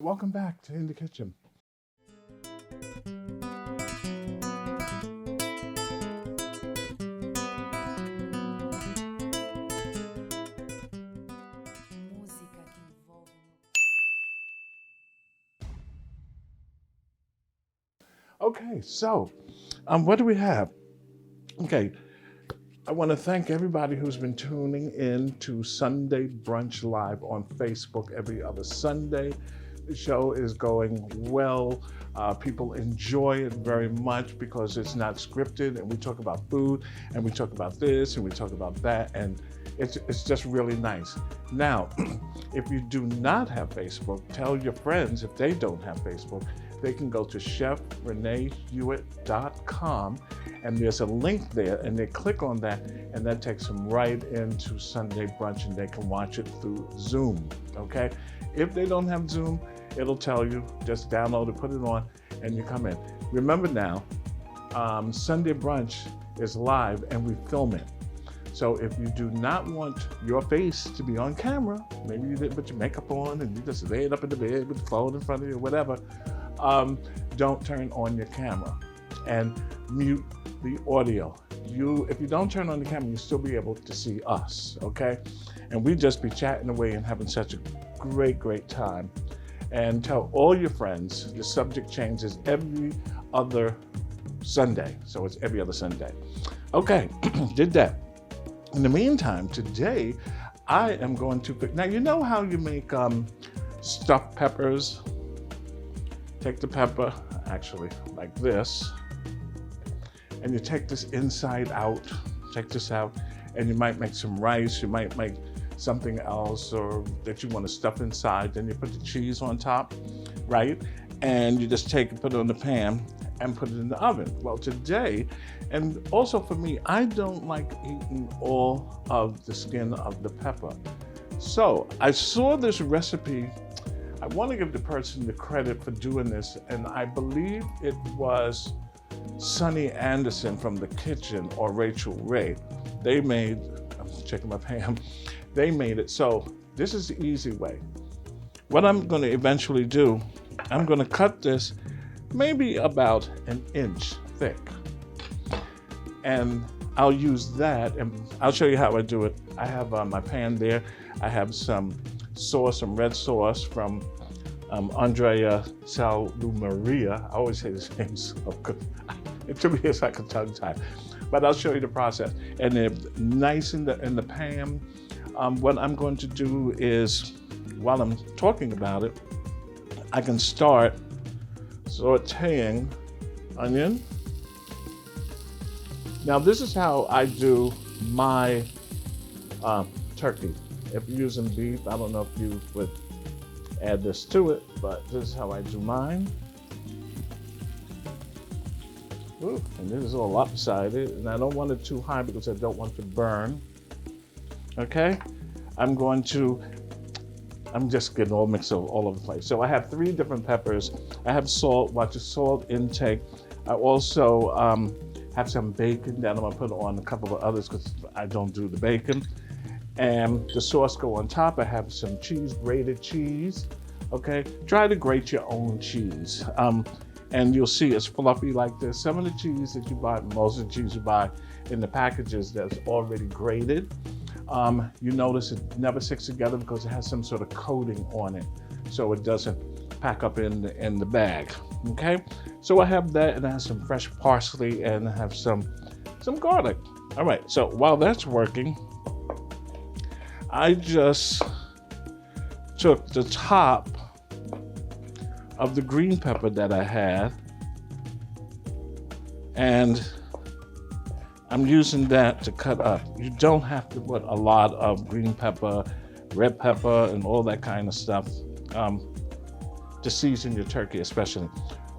Welcome back to In the Kitchen. Música que envolve. Okay, so what do we have? Okay, I want to thank everybody who's been tuning in to Sunday Brunch Live on Facebook every other Sunday. The show is going well. People enjoy it very much because it's not scripted, and we talk about food, and we talk about this, and we talk about that, and it's just really nice. Now, if you do not have Facebook, tell your friends if they don't have Facebook. They can go to chefrenehewitt.com, and there's a link there, and they click on that, and that takes them right into Sunday Brunch, and they can watch it through Zoom, okay? If they don't have Zoom, it'll tell you, just download it, put it on, and you come in. Remember now, Sunday Brunch is live, and we film it. So if you do not want your face to be on camera, maybe you didn't put your makeup on, and you just laid up in the bed with the phone in front of you or whatever, don't turn on your camera and mute the audio. If you don't turn on the camera, you'll still be able to see us, okay? And we just be chatting away and having such a great time. And tell all your friends, the subject changes every other Sunday. So it's every other Sunday. Okay, did that. In the meantime, today, I am going to pick, now you know how you make stuffed peppers? Take the pepper, actually, like this, and you take this inside out, check this out, and you might make some rice, you might make something else or that you want to stuff inside, then you put the cheese on top, right? And you just take it, put it on the pan, and put it in the oven. Well, today, and also for me, I don't like eating all of the skin of the pepper. So I saw this recipe. I want to give the person the credit for doing this, and I believe it was Sunny Anderson from The Kitchen or Rachel Ray. They made, I'm checking my pan, they made it. So this is the easy way. What I'm going to eventually do, I'm going to cut this maybe about an inch thick. And I'll use that, and I'll show you how I do it. I have my pan there. I have some sauce, some red sauce from Andrea Salumaria. I always say his name so good. To me, it's like a tongue tie. But I'll show you the process. And they're nice in the pan. What I'm going to do is, while I'm talking about it, I can start sauteing onion. Now, this is how I do my turkey. If you're using beef, I don't know if you would add this to it, but this is how I do mine. Ooh, and this is all lopsided, and I don't want it too high because I don't want to burn. Okay, I'm just getting all mixed up all over the place. So I have 3 different peppers. I have salt, watch your salt intake. I also have some bacon that I'm gonna put on a couple of others because I don't do the bacon. And the sauce go on top. I have some cheese, grated cheese. Okay, try to grate your own cheese. And you'll see it's fluffy like this. Some of the cheese that you buy, most of the cheese you buy in the packages that's already grated, you notice it never sticks together because it has some sort of coating on it, so it doesn't pack up in the bag. Okay, so I have that, and I have some fresh parsley, and I have some garlic. All right, so while that's working, I just took the top of the green pepper that I had, and I'm using that to cut up. You don't have to put a lot of green pepper, red pepper, and all that kind of stuff to season your turkey especially.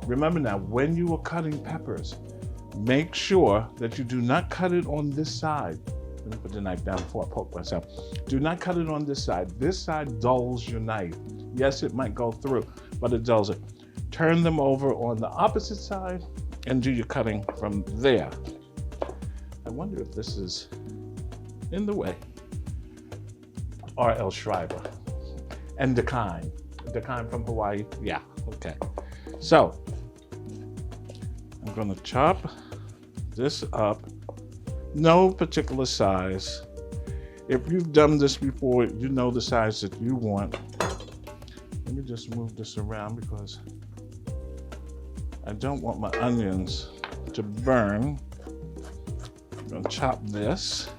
Remember now, when you are cutting peppers, make sure that you do not cut it on this side. Let me put the knife down before I poke myself. Do not cut it on this side. This side dulls your knife. Yes, it might go through, but it dulls it. Turn them over on the opposite side and do your cutting from there. I wonder if this is in the way. R.L. Schreiber and the kind. the kind from Hawaii? Yeah, okay. So, I'm gonna chop this up. No particular size. If you've done this before, you know the size that you want. Let me just move this around because I don't want my onions to burn. I'm gonna chop this.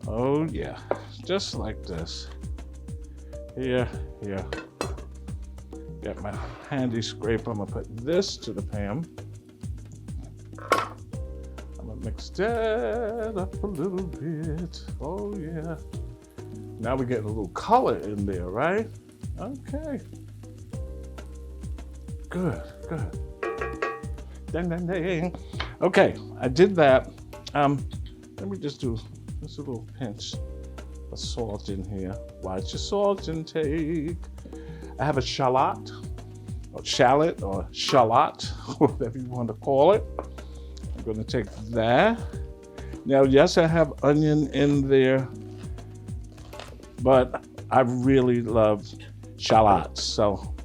Oh yeah, just like this. Here. Got my handy scraper. I'm gonna put this to the pan. I'm gonna mix that up a little bit. Oh yeah. Now we're getting a little color in there, right? Okay. Good. Dang. Okay, I did that. Let me just do just a little pinch of salt in here. Watch your salt intake. I have a shallot, or shallot, whatever you want to call it. I'm going to take that. Now, yes, I have onion in there, but I really love shallots, so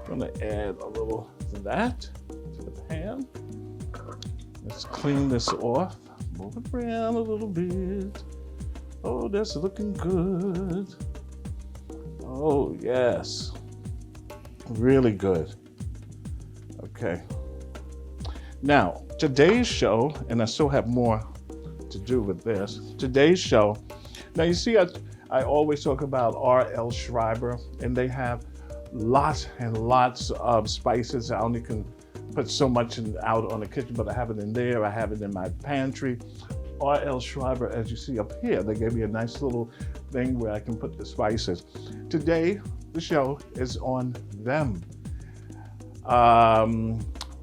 I'm going to add a little of that to the pan. Let's clean this off. Move it around a little bit. Oh, that's looking good. Oh, yes. Really good. Okay. Now, today's show, and I still have more to do with this. Today's show, now you see, I always talk about R.L. Schreiber, and they have lots and lots of spices. I only can put so much out on the kitchen, but I have it in there. I have it in my pantry. R.L. Schreiber, as you see up here, they gave me a nice little thing where I can put the spices. Today, the show is on them.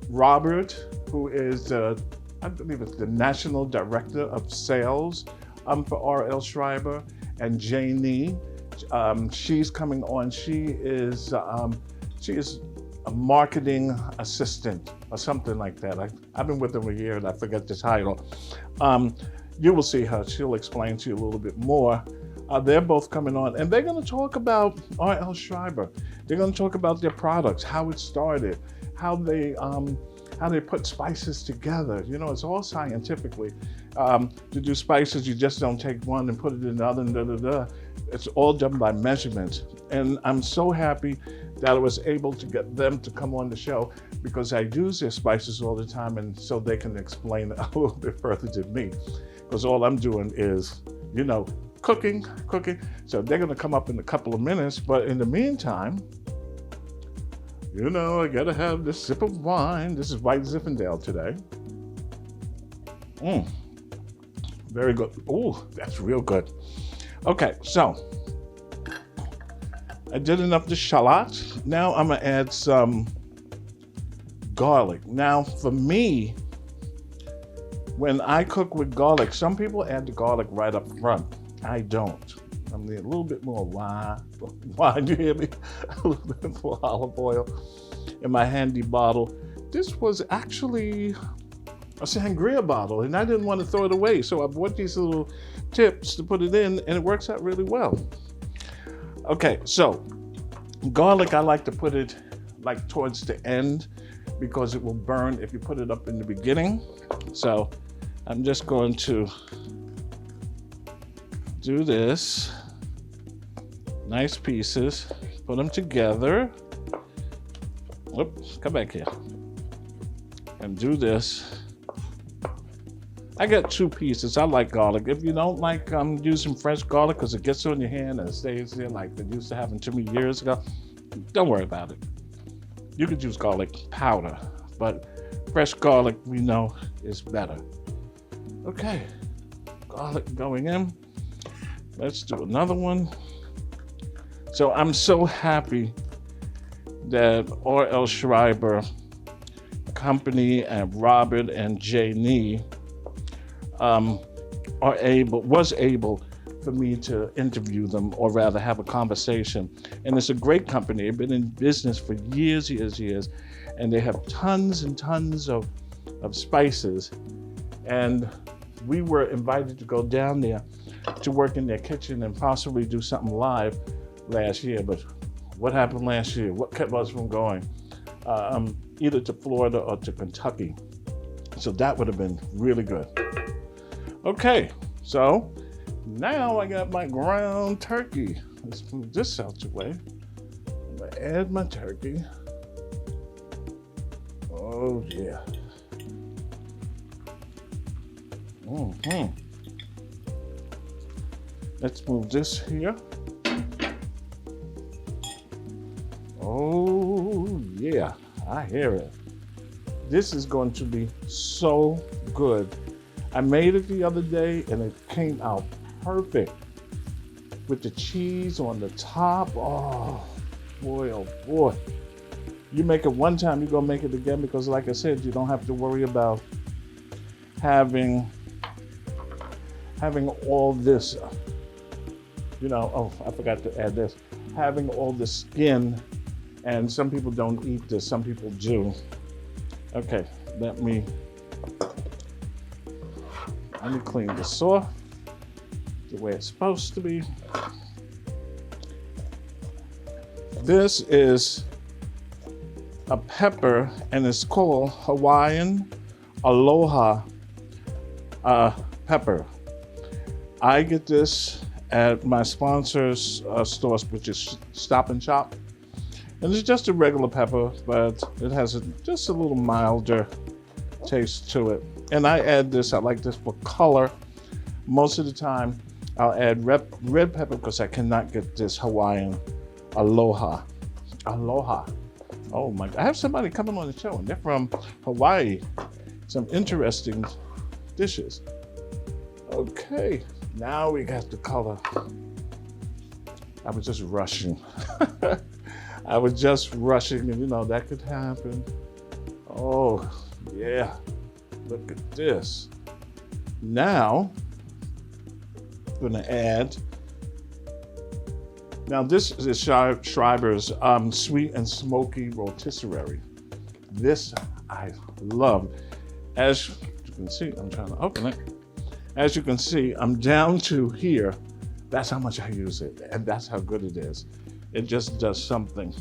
Robert, who is, I believe it's the National Director of Sales for R.L. Schreiber, and Janie, she's coming on. She is a marketing assistant or something like that. I've been with them a year and I forget the title. You will see her. She'll explain to you a little bit more. They're both coming on, and they're going to talk about R.L. Schreiber. They're going to talk about their products, how it started, how they put spices together. You know, it's all scientifically. To do spices, you just don't take one and put it in the other, and It's all done by measurement. And I'm so happy that I was able to get them to come on the show because I use their spices all the time, and so they can explain it a little bit further to me. Because all I'm doing is, you know, cooking. So they're going to come up in a couple of minutes. But in the meantime, you know, I got to have this sip of wine. This is White Zinfandel today. Very good. Oh, that's real good. Okay, so I did enough of the shallot. Now I'm going to add some garlic. Now, for me, when I cook with garlic, some people add the garlic right up front. I don't. I'm a little bit more wine, you hear me? A little bit more olive oil in my handy bottle. This was actually a sangria bottle, and I didn't want to throw it away, so I bought these little tips to put it in, and it works out really well. Okay, so garlic, I like to put it like towards the end because it will burn if you put it up in the beginning. So I'm just going to do this. Nice pieces. Put them together. Oops, come back here. And do this. I got 2 pieces. I like garlic. If you don't like using fresh garlic because it gets on your hand and it stays there like it used to happen to me years ago, don't worry about it. You could use garlic powder, but fresh garlic, we know, is better. Okay, garlic going in. Let's do another one. So I'm so happy that R.L. Schreiber Company and Robert and Janie was able for me to interview them, or rather have a conversation. And it's a great company. They've been in business for years, and they have tons and tons of spices. And we were invited to go down there to work in their kitchen and possibly do something live last year, but what happened last year? What kept us from going either to Florida or to Kentucky? So that would have been really good. Okay, so now I got my ground turkey. Let's move this out the way. I'm gonna add my turkey. Oh yeah. Let's move this here. Oh yeah, I hear it. This is going to be so good. I made it the other day and it came out perfect with the cheese on the top. Oh boy, oh boy. You make it one time, you're gonna make it again because like I said, you don't have to worry about having all this, oh, I forgot to add this, having all the skin, and some people don't eat this, some people do. Okay, let me clean this off the way it's supposed to be. This is a pepper and it's called Hawaiian Aloha pepper. I get this at my sponsor's stores, which is Stop and Shop. And it's just a regular pepper, but it has just a little milder taste to it. And I add this, I like this for color. Most of the time, I'll add red pepper because I cannot get this Hawaiian Aloha. Oh my God, I have somebody coming on the show and they're from Hawaii. Some interesting dishes. Okay, now we got the color. I was just rushing. And that could happen. Oh, yeah, look at this. Now, I'm gonna add, now this is Schreiber's sweet and smoky rotisserie. This I love. As you can see, I'm trying to open it. As you can see, I'm down to here. That's how much I use it, and that's how good it is. It just does something.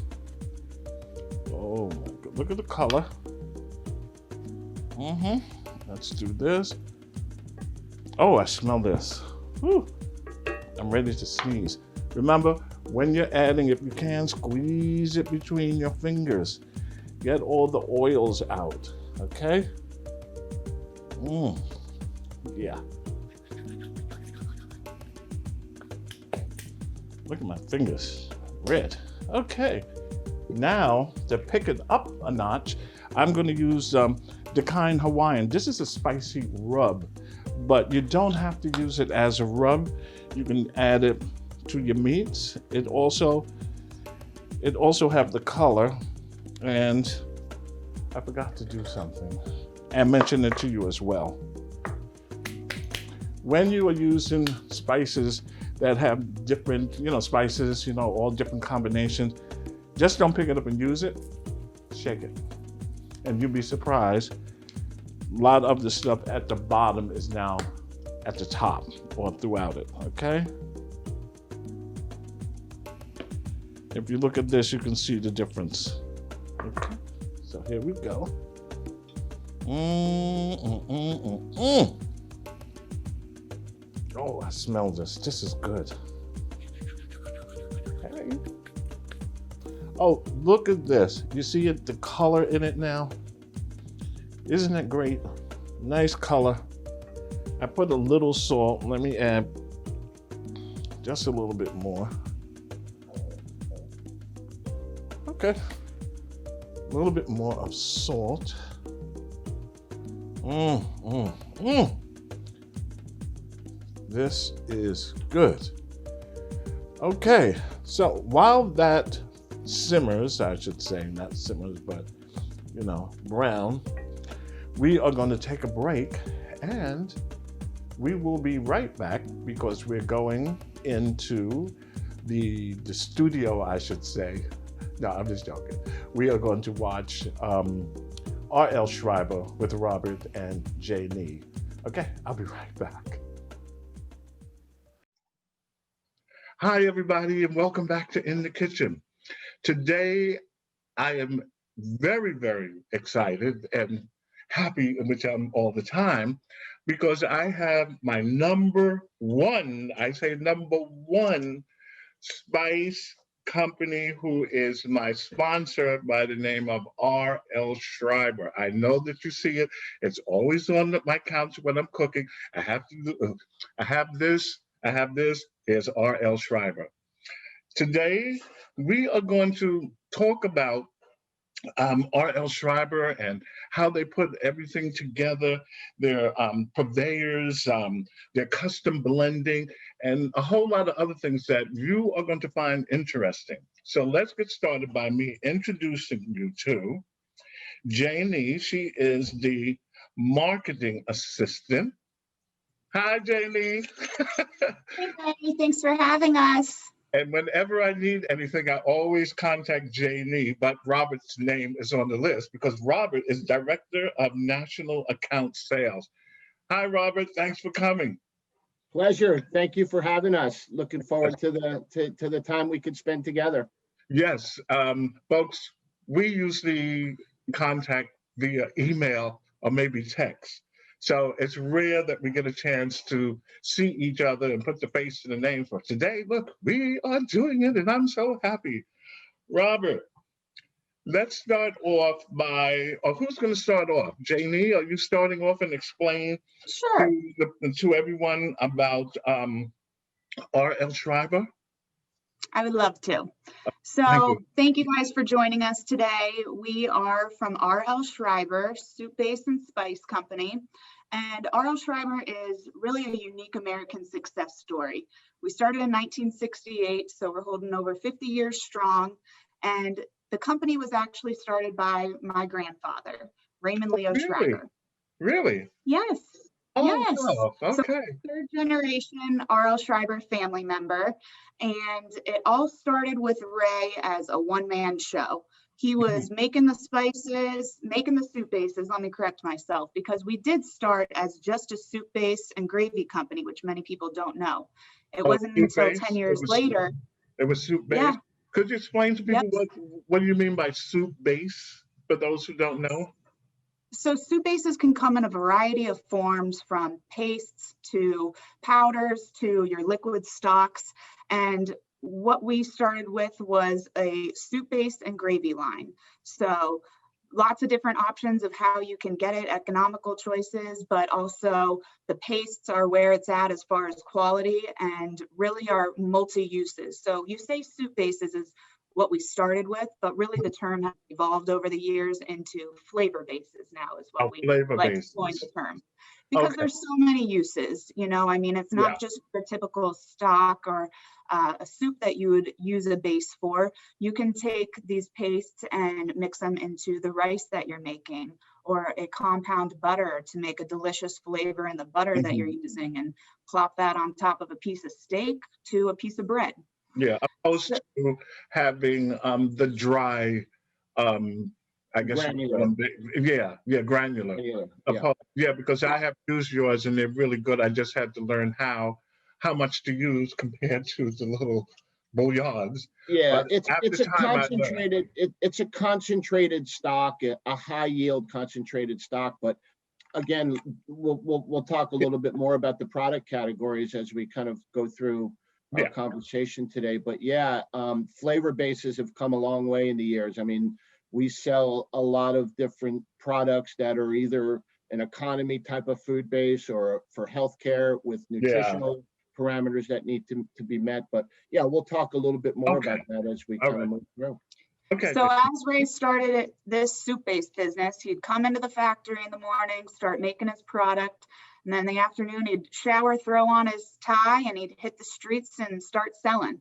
Oh my God, look at the color. Let's do this. Oh, I smell this. Whew. I'm ready to sneeze. Remember, when you're adding, if you can, squeeze it between your fingers. Get all the oils out, okay? Yeah. Look at my fingers, red. Okay, now to pick it up a notch, I'm gonna use the kind Hawaiian. This is a spicy rub, but you don't have to use it as a rub. You can add it to your meats. It also have the color, and I forgot to do something and mention it to you as well. When you are using spices that have different, spices, all different combinations, just don't pick it up and use it, shake it. And you'll be surprised, a lot of the stuff at the bottom is now at the top or throughout it, okay? If you look at this, you can see the difference. Okay, so here we go. Oh, I smell this. This is good. Hey. Oh, look at this. You see it, the color in it now? Isn't it great? Nice color. I put a little salt. Let me add just a little bit more. Okay. A little bit more of salt. This is good. Okay, so while that simmers, I should say, not simmers, but, brown, we are going to take a break and we will be right back because we're going into the studio, I should say. No, I'm just joking. We are going to watch R.L. Schreiber with Robert and Jay Nee. Okay, I'll be right back. Hi, everybody, and welcome back to In the Kitchen. Today, I am very, very excited and happy, which I'm all the time, because I have my number one, I say number one, spice company who is my sponsor by the name of R.L. Schreiber. I know that you see it. It's always on my counter when I'm cooking. I have to do, I have this, I have this. Here's R.L. Schreiber. Today, we are going to talk about R.L. Schreiber and how they put everything together, their purveyors, their custom blending, and a whole lot of other things that you are going to find interesting. So let's get started by me introducing you to Janie. She is the marketing assistant. Hi, Janie. Hey, Betty, thanks for having us. And whenever I need anything, I always contact Janie, but Robert's name is on the list because Robert is Director of National Account Sales. Hi, Robert. Thanks for coming. Pleasure. Thank you for having us. Looking forward to the time we could spend together. Yes, folks, we usually contact via email or maybe text. So it's rare that we get a chance to see each other and put the face to the name for today. Look, we are doing it, and I'm so happy. Robert, let's start off or who's going to start off? Janie, are you starting off and explain Sure. to everyone about R.L. Schreiber? I would love to. Thank So you. thank you guys for joining us today. We are from R.L. Schreiber, Soup Base and Spice Company. And R.L. Schreiber is really a unique American success story. We started in 1968, so we're holding over 50 years strong. And the company was actually started by my grandfather, Raymond Leo Really? Schreiber. Really? Yes. Oh, Yes. wow. So Okay. third generation R.L. Schreiber family member. And it all started with Ray as a one-man show. He was making the spices, making the soup bases. Let me correct myself, because we did start as just a soup base and gravy company, which many people don't know. It wasn't Soup until base? 10 years later. It was soup base? Yeah. Could you explain to Yep. people what do you mean by soup base for those who don't know? So soup bases can come in a variety of forms, from pastes to powders to your liquid stocks. And what we started with was a soup base and gravy line. So lots of different options of how you can get it, economical choices, but also the pastes are where it's at as far as quality and really are multi-uses. So you say soup bases is what we started with, but really the term has evolved over the years into flavor bases now is what we Flavor like to bases. coin the term. Because Okay. there's so many uses, I mean, it's not just your typical stock or a soup that you would use a base for. You can take these pastes and mix them into the rice that you're making, or a compound butter to make a delicious flavor in the butter that you're using, and plop that on top of a piece of steak to a piece of bread. Yeah, opposed to having the dry, I guess, Granular. granular. Yeah. Yeah, because I have used yours and they're really good. I just had to learn how much to use compared to the little bouillons. Yeah, But it's after a time, I learned. concentrated it's a concentrated stock, a high yield concentrated stock. But again, we'll talk a little bit more about the product categories as we kind of go through our Yeah. conversation today. But yeah, flavor bases have come a long way in the years. I mean, we sell a lot of different products that are either an economy type of food base or for healthcare with nutritional parameters that need to be met. But yeah, we'll talk a little bit more about that as we kind of move through. Okay. So as Ray started this soup-based business, he'd come into the factory in the morning, start making his product, and then in the afternoon he'd shower, throw on his tie, and he'd hit the streets and start selling.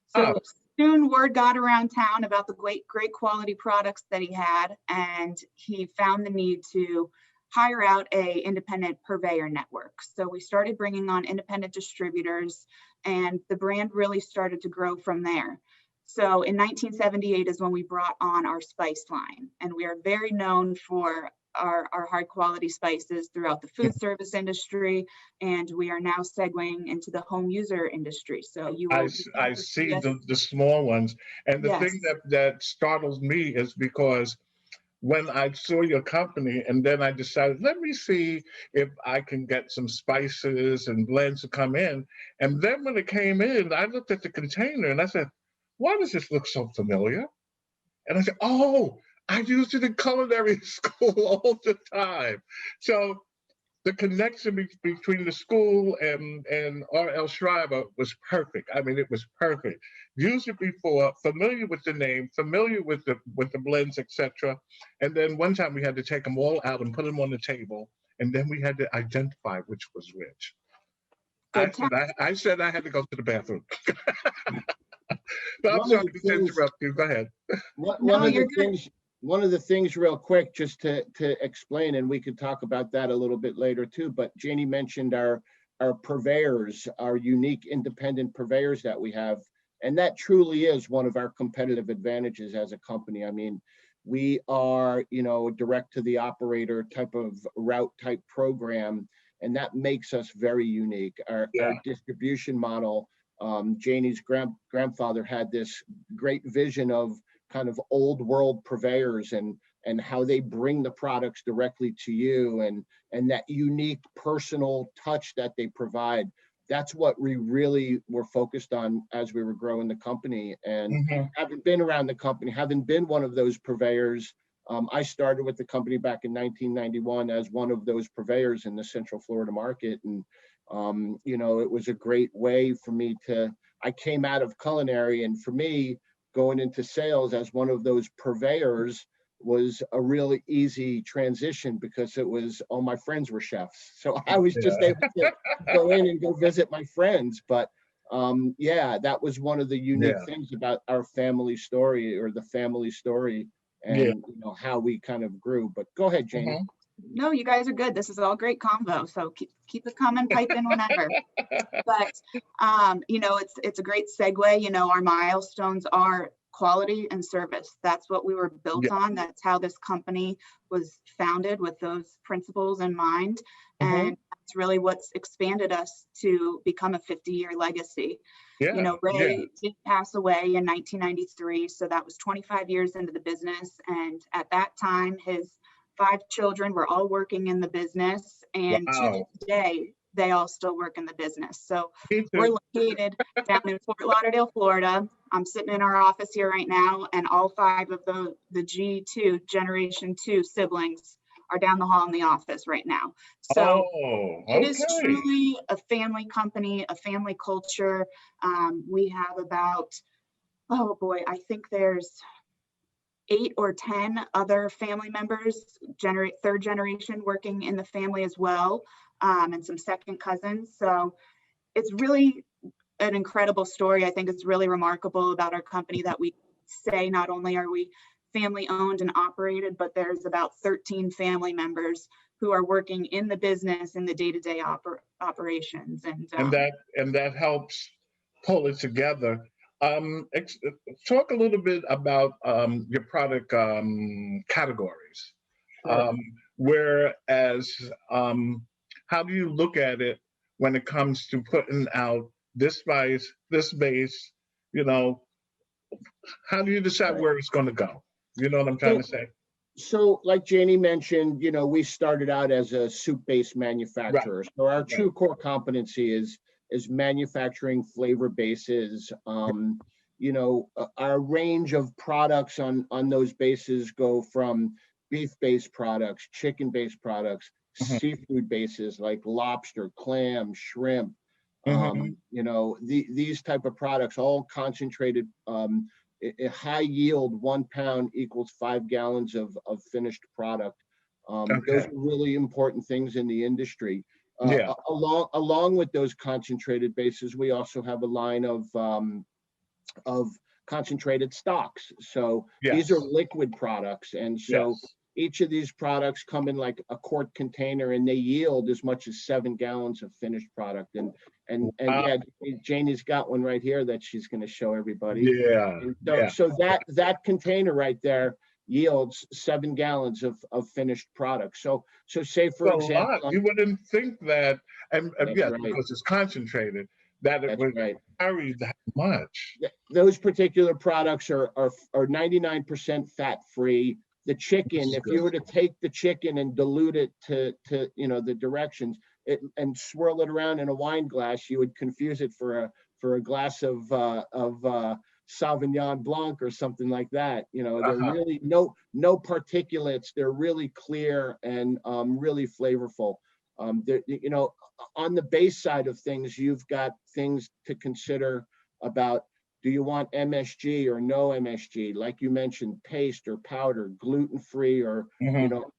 So soon word got around town about the great quality products that he had, and he found the need to hire out a independent purveyor network. So we started bringing on independent distributors, and the brand really started to grow from there. So in 1978 is when we brought on our spice line, and we are very known for our high quality spices throughout the food service industry, and we are now segueing into the home user industry. So you will I begin to see see us. the small ones. And the thing Yes, that startles me is because when I saw your company, and then I decided, let me see if I can get some spices and blends to come in. And then when it came in, I looked at the container and I said, why does this look so familiar? And I said, oh, I used it in culinary school all the time. So the connection between the school and R.L. Schreiber was perfect. I mean, it was perfect. Used it before, familiar with the name, familiar with the blends, etc. And then one time we had to take them all out and put them on the table, and then we had to identify which was which. good time. I said I had to go to the bathroom. But I'm One of sorry the to things, interrupt you. Go ahead. No, you're good. one of the things real quick, just to explain, and we could talk about that a little bit later too, but Janie mentioned our purveyors, our unique independent purveyors that we have. And that truly is one of our competitive advantages as a company. I mean, we are, you know, direct to the operator type of route type program, and that makes us very unique. Our Yeah. distribution model, Janie's grandfather had this great vision of kind of old world purveyors and how they bring the products directly to you, and that unique personal touch that they provide. That's what we really were focused on as we were growing the company. And Mhm. having been around the company, having been one of those purveyors, I started with the company back in 1991 as one of those purveyors in the Central Florida market. And, you know, it was a great way for me I came out of culinary, and for me, going into sales as one of those purveyors was a really easy transition because it was all my friends were chefs. So I was just Yeah. able to go in and go visit my friends. But yeah, that was one of the unique Yeah. things about our family story, or the family story, Yeah. and you know how we kind of grew. But go ahead, Janie. Mhm. No, you guys are good. This is all great convo. So keep it coming, pipe in whenever. But you know, it's a great segue. You know, our milestones are quality and service. That's what we were built Yeah. on. That's how this company was founded, with those principles in mind. Mhm. And that's really what's expanded us to become a 50-year legacy. You Yeah. know, Yeah. Ray did pass away in 1993, so that was 25 years into the business. And at that time, his 5 children were all working in the business, and to Wow. this day, they all still work in the business. So Me we're too. located down in Fort Lauderdale, Florida. I'm sitting in our office here right now, and all 5 of the G2 Generation 2 siblings are down the hall in the office right now. So Oh, it is okay. truly a family company, a family culture. We have about, oh boy, I think there's 8 or 10 other family members, third generation, working in the family as well, and some second cousins. So it's really an incredible story. I think it's really remarkable about our company that we say not only are we family owned and operated, but there's about 13 family members who are working in the business in the day-to-day operations. And And that helps pull it together. Talk a little bit about your product categories. Sure. Um, whereas, how do you look at it when it comes to putting out this spice, this base? You know, how do you decide Right. where it's going to go? You know what I'm trying So to say? So like Janie mentioned, you know, we started out as a soup-based Right. manufacturer. So our Right. true core competency is manufacturing flavor bases. You know, our range of products on those bases go from beef-based products, chicken-based products, Mhm. seafood bases like lobster, clam, shrimp. Mhm. You know, these type of products, all concentrated. A high yield 1 pound equals 5 gallons of finished product. Those Okay. are really important things in the industry. Yeah. Along with those concentrated bases, we also have a line of concentrated stocks. So these are Yes. liquid products. And so Yes. each of these products come in like a quart container, and they yield as much as 7 gallons of finished product. And Wow. yeah, Janie's got one right here that she's going to show everybody. Yeah. And so Yeah. that container right there yields 7 gallons of finished product. So say for It's a lot. example, You wouldn't think that, and that's yes, right. because it's concentrated, that it That's would right. carry that much. Those particular products are 99% fat free. The chicken, if you were to take the chicken and dilute it to the directions and swirl it around in a wine glass, you would confuse it for a glass of Sauvignon Blanc or something like that. They're really no particulates. They're really clear and really flavorful. On the base side of things, you've got things to consider about, do you want MSG or no MSG? Like you mentioned, paste or powder, gluten-free, or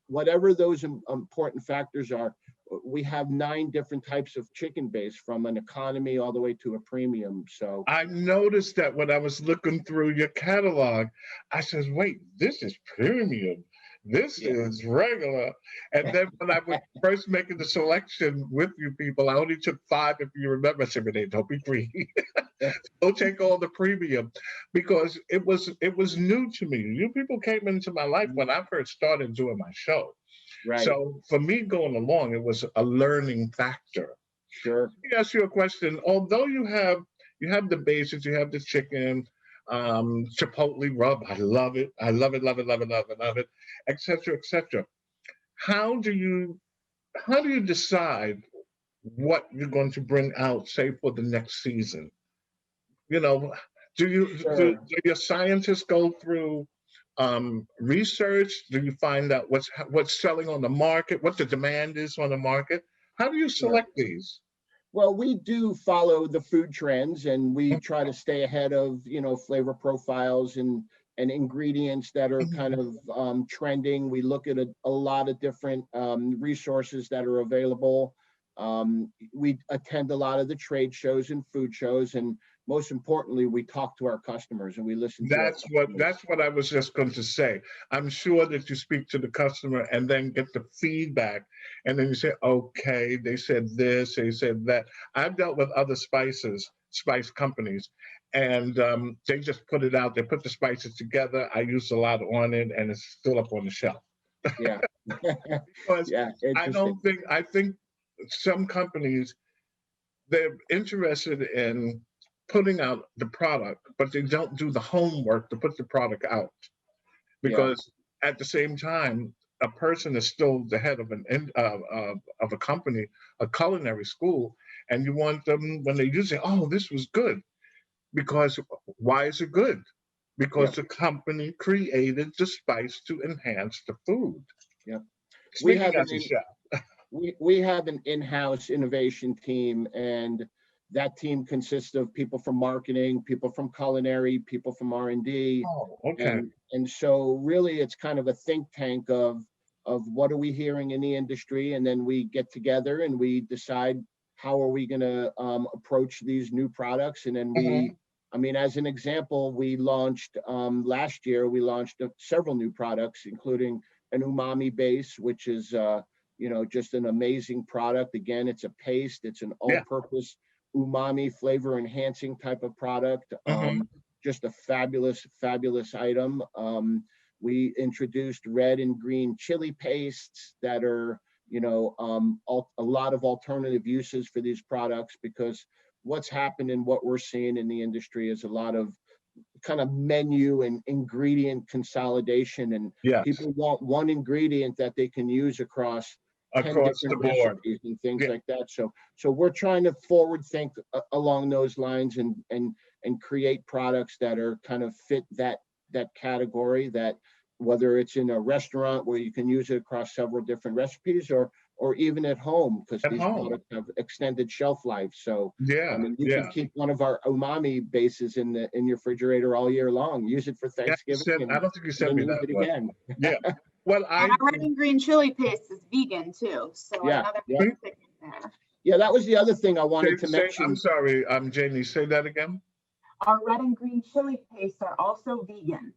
whatever those important factors are. We have 9 different types of chicken base, from an economy all the way to a premium. So I noticed that when I was looking through your catalog, I said, wait, this is premium. This is regular. And then when I was first making the selection with you people, I only took 5, if you remember. I said, Rene, don't be greedy. Don't take all the premium, because it was new to me. You people came into my life when I first started doing my show. right. So for me going along, it was a learning factor. Sure. Let me ask you a question. Although you have the basics, you have the chicken, chipotle rub. I love it. I love it, love it, love it, love it, love it, etc., etc. How do you decide what you're going to bring out, say, for the next season? Do your scientists go through research? Do you find out what's selling on the market, what the demand is on the market? How do you select these? Well, we do follow the food trends, and we try to stay ahead of, flavor profiles and ingredients that are kind of trending. We look at a lot of different resources that are available. We attend a lot of the trade shows and food shows, and most importantly, we talk to our customers and we listen to that's what I was just going to say. I'm sure that you speak to the customer and then get the feedback, and then you say, okay, they said this, they said that. I've dealt with other spice companies, and they just put it out. They put the spices together. I used a lot on it, and it's still up on the shelf. Yeah. Because I think some companies, they're interested in putting out the product, but they don't do the homework to put the product out. Because at the same time, a person is still the head of of a company, a culinary school, and you want them, when they use it, oh, this was good. Because why is it good? Because the company created the spice to enhance the food. Yeah. Speaking as a chef. We have an in-house innovation team, and that team consists of people from marketing, people from culinary, people from R&D. Oh, okay. And so really it's kind of a think tank of what are we hearing in the industry, and then we get together and we decide how are we going to approach these new products. And then as an example, we launched last year, we launched several new products, including an umami base, which is just an amazing product. Again, it's a paste. It's an all-purpose umami flavor enhancing type of product. Just a fabulous item. We introduced red and green chili pastes that are, a lot of alternative uses for these products, because what's happened and what we're seeing in the industry is a lot of kind of menu and ingredient consolidation, and people want one ingredient that they can use across the board and things like that. So we're trying to forward think along those lines and create products that are kind of fit that category, that whether it's in a restaurant where you can use it across several different recipes, or even at home, because these products have extended shelf life. So you can keep one of our umami bases in your refrigerator all year long. Use it for Thanksgiving. I don't think you sent me that one. Again. Yeah. Well, and our red and green chili paste is vegan too. So another big thing there. Yeah, that was the other thing I wanted to mention. I'm sorry, Jamie, say that again. Our red and green chili pastes are also vegan.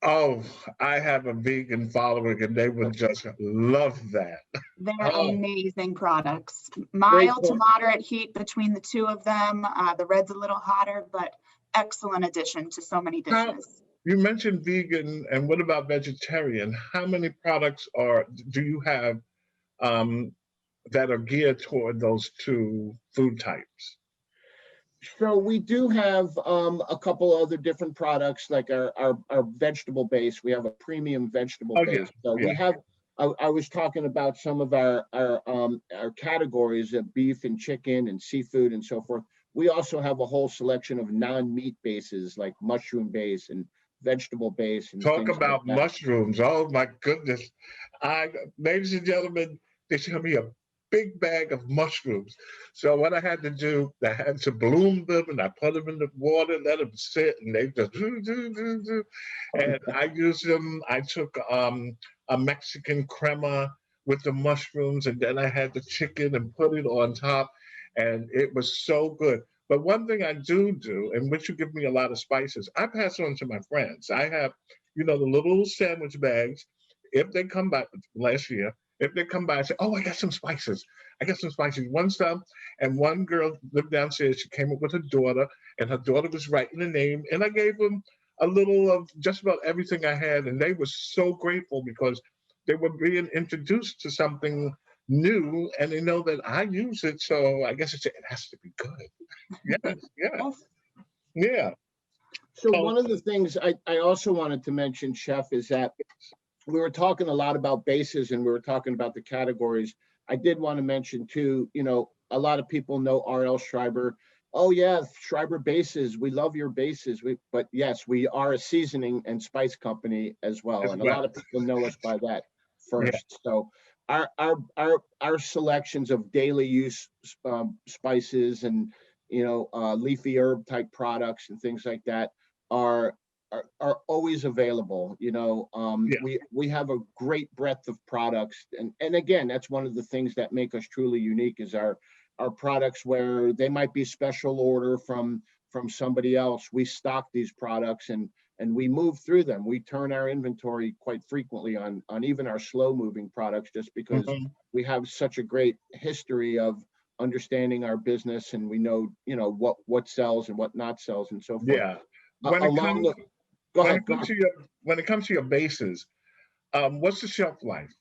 Oh, I have a vegan following, and they would just love that. They're amazing products. Mild to moderate heat between the two of them. The red's a little hotter, but excellent addition to so many dishes. You mentioned vegan, and what about vegetarian? How many products do you have um, that are geared toward those two food types? So we do have a couple other different products, like our vegetable base. We have a premium vegetable Oh yeah, base. So yeah. we have. I was talking about some of our categories of beef and chicken and seafood and so forth. We also have a whole selection of non-meat bases, like mushroom base and vegetable base and Talk things like about that. mushrooms. Oh my goodness. Ladies and gentlemen, they sent me a big bag of mushrooms. So what I had to do, I had to bloom them and I put them in the water, let them sit, and they just do. And I used them. I took a Mexican crema with the mushrooms, and then I had the chicken and put it on top, and it was so good. But one thing I do, in which you give me a lot of spices, I pass on to my friends. I have, the little sandwich bags. If they come by last year, if they come by and say, "Oh, I got some spices. I got some spices." One time, and one girl lived downstairs. She came up with her daughter, and her daughter was writing the name, and I gave them a little of just about everything I had, and they were so grateful because they were being introduced to something new, and they know that I use it. So I guess it has to be good. Yes, yeah, Yes. yeah. So So one of the things I also wanted to mention, Chef, is that we were talking a lot about bases and we were talking about the categories. I did want to mention too, a lot of people know RL Schreiber. Oh yeah, Schreiber bases. We love your bases. But yes, we are a seasoning and spice company as well. as And a lot well. of people know us by that Yeah, first. So our selections of daily use spices and leafy herb type products and things like that are are always available. yeah, We have a great breadth of products, and again, that's one of the things that make us truly unique is our products where they might be special order from somebody else. We stock these products and we move through them. We turn our inventory quite frequently on even our slow moving products, just because mhm, we have such a great history of understanding our business, and we know what sells and what not sells and so forth. yeah. When it Along comes the Go when ahead, it go comes ahead. to your bases, what's the shelf life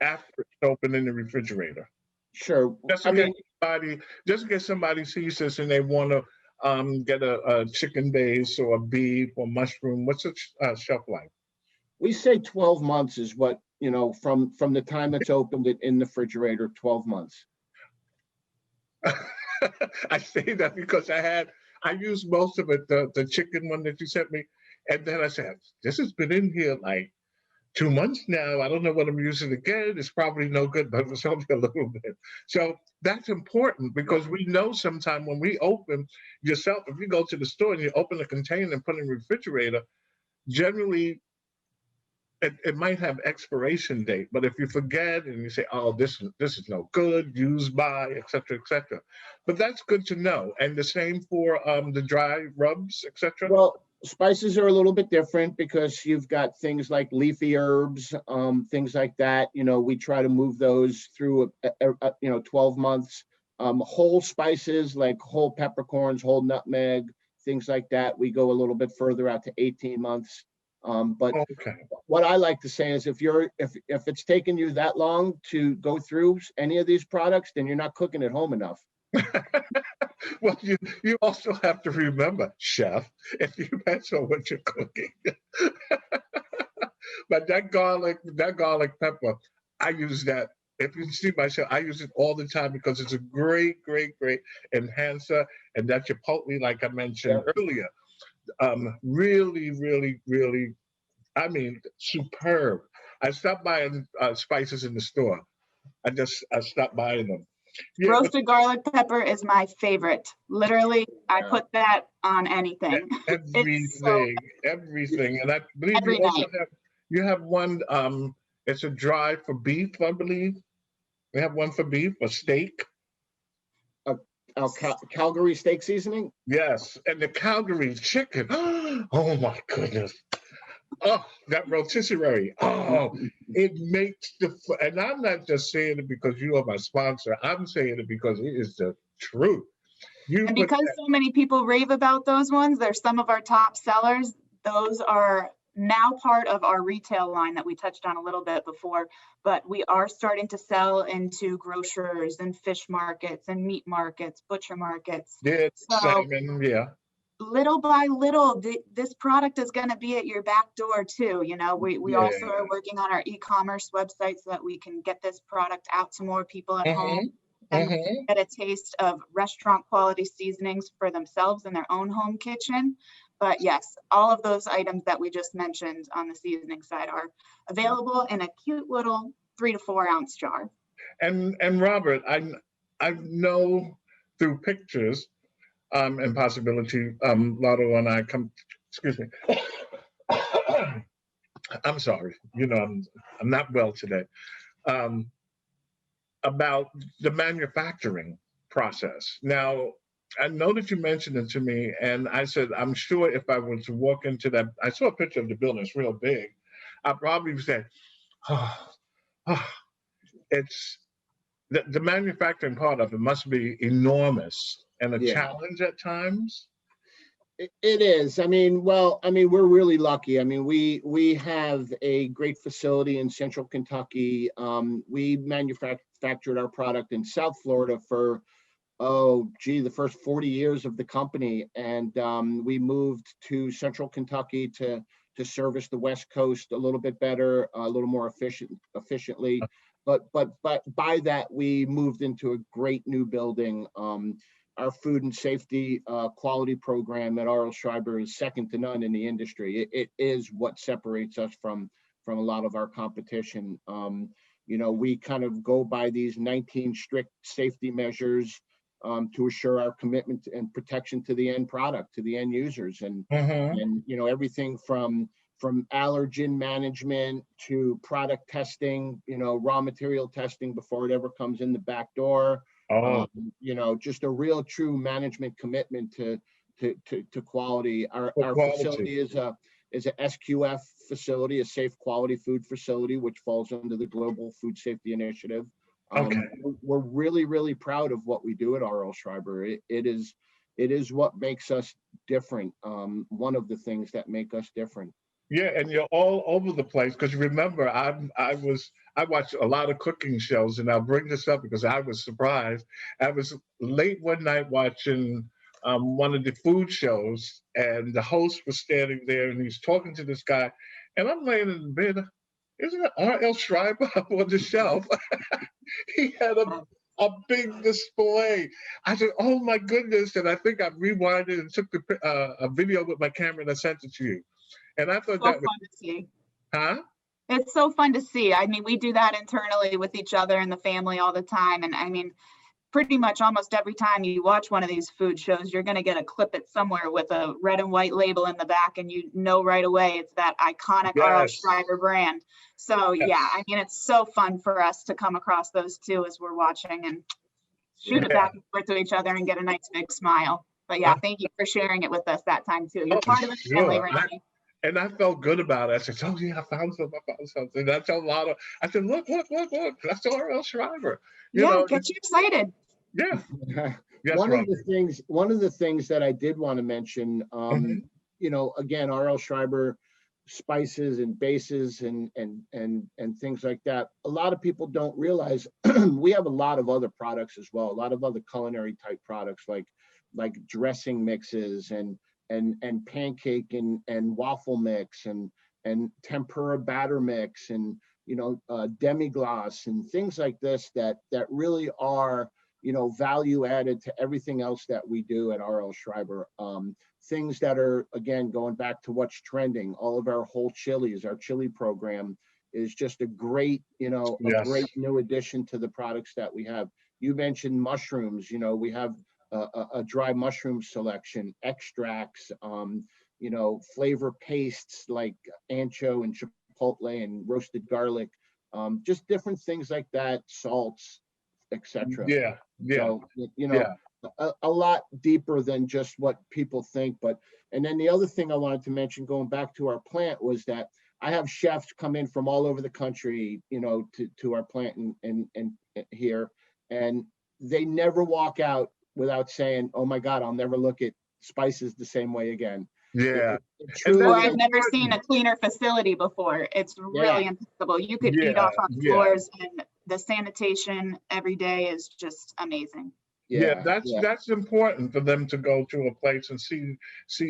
after it's open in the refrigerator? Sure. Just I in case mean, somebody, just in case somebody sees this and they want to get a chicken base or a beef or mushroom, what's the shelf life? we say 12 months is what, from the time it's opened in the refrigerator, 12 months. I say that because I used most of it, the chicken one that you sent me, and then I said, this has been in here like 2 months now. I don't know what I'm using again. It's probably no good, but it's only a little bit. So that's important because we know sometime when we open yourself, if you go to the store and you open a container and put it in the refrigerator, generally it might have expiration date, but if you forget and you say, "Oh, this is no good," used by, etc., but that's good to know. And the same for the dry rubs, etc. Well, spices are a little bit different because you've got things like leafy herbs, things like that. We try to move those through, 12 months. Whole spices like whole peppercorns, whole nutmeg, things like that. We go a little bit further out to 18 months. But Okay. what I like to say is if it's taken you that long to go through any of these products, then you're not cooking at home enough. Well, you also have to remember, chef, if you depends on what you're cooking. But that garlic pepper, I use that. If you see myself, I use it all the time because it's a great, great, great enhancer. And that chipotle, like I mentioned Yep. earlier, really, really, really, I mean, superb. I stopped buying spices in the store. I stopped buying them. Yeah, but Roasted garlic pepper is my favorite. Literally, I Yeah. put that on anything. It's so everything, and I believe you every also night. have one. It's a dry for beef, I believe. We have one for beef, a steak. Uh, Calgary steak seasoning. Yes, and the Calgary chicken. Oh my goodness. Oh, that rotisserie. Oh, it makes and I'm not just saying it because you are my sponsor. I'm saying it because it is the truth. You And put because so many people rave about those ones, they're some of our top sellers. Those are now part of our retail line that we touched on a little bit before, but we are starting to sell into grocers and fish markets and meat markets, butcher markets. Yeah, So salmon, yeah. little by little, this product is going to be at your back door too. You know, we also are working on our e-commerce website so that we can get this product out to more people at home and get a taste of restaurant quality seasonings for themselves in their own home kitchen. But yes, all of those items that we just mentioned on the seasoning side are available in a cute little 3 to 4 ounce jar. And Robert, I know through pictures and possibility, Lotto and I come. Excuse me. I'm sorry. You know, I'm not well today. About the manufacturing process. Now, I know that you mentioned it to me, and I said, I'm sure if I were to walk into that, I saw a picture of the building, it's real big. I'd probably say, oh, oh, it's the manufacturing part of it must be enormous and a challenge at times. It is. I mean, well, I mean, we're really lucky. I mean, we have a great facility in Central Kentucky. We manufactured our product in South Florida for, the first 40 years of the company, and we moved to Central Kentucky to service the West Coast a little bit better, a little more efficiently. But by that, we moved into a great new building. Our food and safety quality program at R.L. Schreiber is second to none in the industry. It is what separates us from a lot of our competition. You know, we kind of go by these 19 strict safety measures to assure our commitment and protection to the end product, to the end users, and you know, everything from allergen management to product testing, you know, raw material testing before it ever comes in the back door. You know, just a real true management commitment to quality. Our facility is a SQF facility, a safe quality food facility, which falls under the Global Food Safety Initiative. We're really, really proud of what we do at R.L. Schreiber. It is what makes us different. One of the things that make us different. Yeah, and you're all over the place because remember, I watched a lot of cooking shows, and I'll bring this up because I was surprised. I was late one night watching one of the food shows, and the host was standing there, and he's talking to this guy, and I'm laying in the bed. Isn't it R.L. Schreiber up on the shelf? He had a big display. I said, "Oh my goodness!" And I think I rewinded and took a video with my camera and I sent it to you. And I thought So that was fun to see. Huh? It's so fun to see. I mean, we do that internally with each other and the family all the time. And I mean, pretty much almost every time you watch one of these food shows, you're going to get a clip it somewhere with a red and white label in the back, and you know right away it's that iconic R.L. Schreiber brand. So yeah, I mean, it's so fun for us to come across those two as we're watching and shoot it back and forth to each other and get a nice big smile. But yeah, thank you for sharing it with us that time too. You're part of the family, Rene. And I felt good about it. I said, "Oh yeah, I found something." And I told Lotto, I said, "Look, that's R.L. Schreiber." You know, get you excited. Yeah. Yes, one of the things that I did want to mention, you know, again, R.L. Schreiber spices and bases and things like that. A lot of people don't realize we have a lot of other products as well. A lot of other culinary type products like dressing mixes and pancake and waffle mix and tempura batter mix and, you know, demi-glace and things like this that really are, you know, value added to everything else that we do at R.L. Schreiber. Things that are, again, going back to what's trending, all of our whole chilies, our chili program is just a great, you know, a great new addition to the products that we have. You mentioned mushrooms, you know, we have a dry mushroom selection, extracts, you know, flavor pastes like ancho and chipotle and roasted garlic, just different things like that, salts, etc. So, you know, a lot deeper than just what people think. And then the other thing I wanted to mention, going back to our plant, was that I have chefs come in from all over the country, you know, to our plant and here, and they never walk out without saying, "Oh my God, I'll never look at spices the same way again." Yeah. It And truly Or that's I've is. never seen important. a cleaner facility before. It's really impeccable. You could eat Yeah, off on yeah. floors, and the sanitation every day is just amazing. Yeah, Yeah, that's yeah, that's important for them to go to a place and see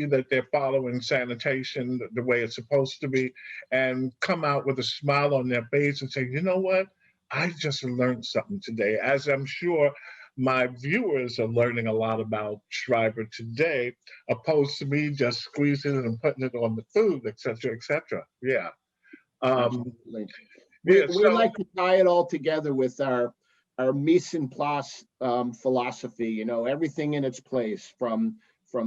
that they're following sanitation the way it's supposed to be, and come out with a smile on their face and say, you know what, I just learned something today. As I'm sure my viewers are learning a lot about Schreiber today, opposed to me just squeezing it and putting it on the food, et cetera, et cetera. Yeah. Um, absolutely. yeah. We So like to tie it all together with our mise en place philosophy. You know, everything in its place, from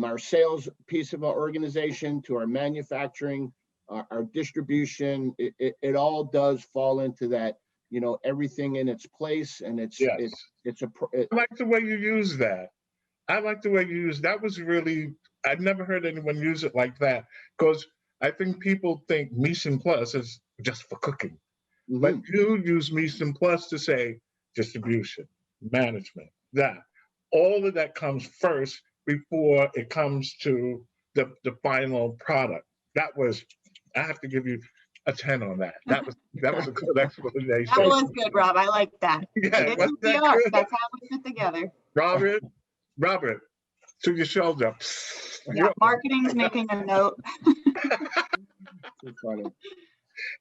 our sales piece of our organization to our manufacturing, our distribution. It all does fall into that. You know, everything in its place, and yes, it's a I like the way you use that. I like the way you use that. Was really, I've never heard anyone use it like that, because I think people think mise en place is just for cooking, but mhm. you use mise en place to say distribution, management, that. All of that comes first before it comes to the final product. That was, I have to give you a 10 on that. That was a good That explanation. was good, Rob. I like that. Yeah, It's wasn't who we that are. good? That's how we fit together. Robert, Robert, to your shoulder. Yeah, marketing's making a note. So funny.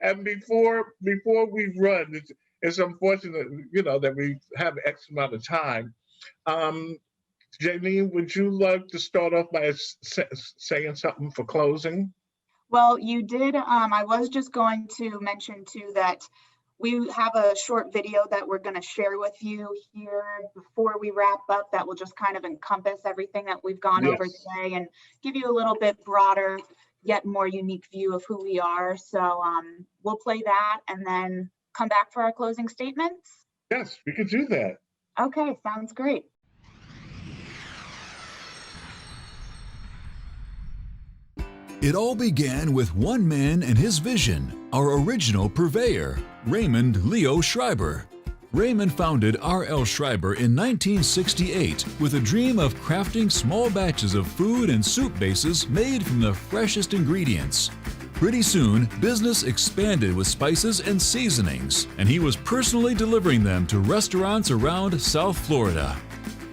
And before we run, it's unfortunate, that we have X amount of time. Um, Janine, would you like to start off by saying something for closing? Well, you did. I was just going to mention too that we have a short video that we're going to share with you here before we wrap up that will just kind of encompass everything that we've gone over Yes. today and give you a little bit broader, yet more unique view of who we are. So we'll play that and then come back for our closing statements. Yes, we could do that. Okay, sounds great. It all began with one man and his vision, our original purveyor, Raymond Leo Schreiber. Raymond founded R.L. Schreiber in 1968 with a dream of crafting small batches of food and soup bases made from the freshest ingredients. Pretty soon, business expanded with spices and seasonings, and he was personally delivering them to restaurants around South Florida.